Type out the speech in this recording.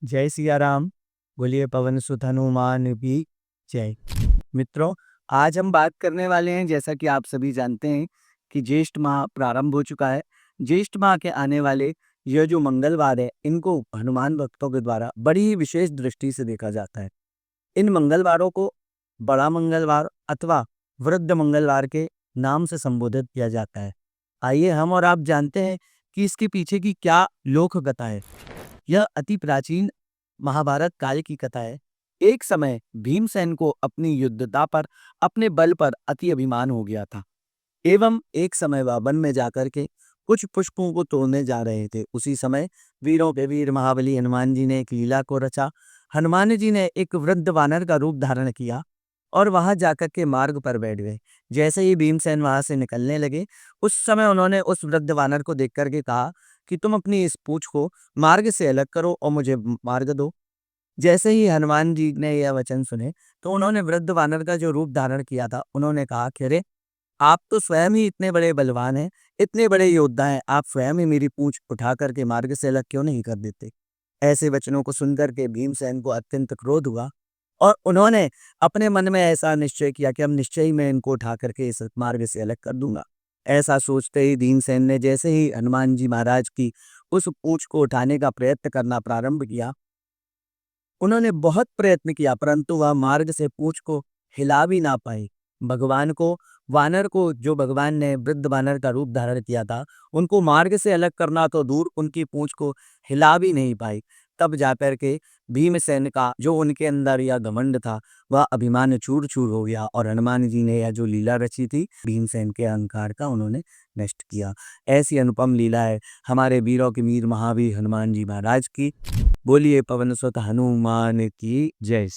जय सिया राम। बोलिए पवन सुत हनुमान की जय। मित्रों, आज हम बात करने वाले हैं, जैसा कि आप सभी जानते हैं कि ज्येष्ठ माह प्रारंभ हो चुका है। ज्येष्ठ माह के आने वाले यह जो मंगलवार है, इनको हनुमान भक्तों के द्वारा बड़ी ही विशेष दृष्टि से देखा जाता है। इन मंगलवारों को बड़ा मंगलवार अथवा वृद्ध मंगलवार के नाम से संबोधित किया जाता है। आइए हम और आप जानते हैं कि इसके पीछे की क्या लोक कथा है। यह अति प्राचीन महाभारत काल की कथा है। एक समय भीमसेन को अपनी युद्धता पर, अपने बल पर अति अभिमान हो गया था एवं एक समय वह वन में जाकर के कुछ पुष्पों को तोड़ने जा रहे थे। उसी समय वीरों के वीर महाबली हनुमान जी ने एक लीला को रचा। हनुमान जी ने एक वृद्ध वानर का रूप धारण किया और वहां जाकर के मार्ग पर बैठ गए। जैसे ही भीमसेन वहां से निकलने लगे, उस समय उन्होंने उस वृद्ध वानर को देख करके कहा कि तुम अपनी इस पूंछ को मार्ग से अलग करो और मुझे मार्ग दो। जैसे ही हनुमान जी ने यह वचन सुने, तो उन्होंने वृद्ध वानर का जो रूप धारण किया था, उन्होंने कहा कि अरे, आप तो स्वयं ही इतने बड़े बलवान हैं, इतने बड़े योद्धा हैं, आप स्वयं ही मेरी पूंछ उठा करके मार्ग से अलग क्यों नहीं कर देते। ऐसे वचनों को सुनकर के भीमसेन को अत्यंत क्रोध हुआ और उन्होंने अपने मन में ऐसा निश्चय किया कि अब निश्चय ही मैं इनको उठा करके इस मार्ग से अलग कर दूंगा। ऐसा सोचते ही भीमसेन ने जैसे ही हनुमान जी महाराज की उस पूंछ को उठाने का प्रयत्न करना प्रारंभ किया, उन्होंने बहुत प्रयत्न किया परंतु वह मार्ग से पूंछ को हिला भी ना पाए। भगवान को, वानर को, जो भगवान ने वृद्ध वानर का रूप धारण किया था, उनको मार्ग से अलग करना तो दूर, उनकी पूंछ को हिला भी नहीं पाई। तब जाकर के भीमसेन का जो उनके अंदर यह घमंड था, वह अभिमान चूर चूर हो गया और हनुमान जी ने यह जो लीला रची थी, भीमसेन के अहंकार का उन्होंने नष्ट किया। ऐसी अनुपम लीला है हमारे वीरों के वीर महावीर हनुमान जी महाराज की। बोलिए पवन सुत हनुमान की जय।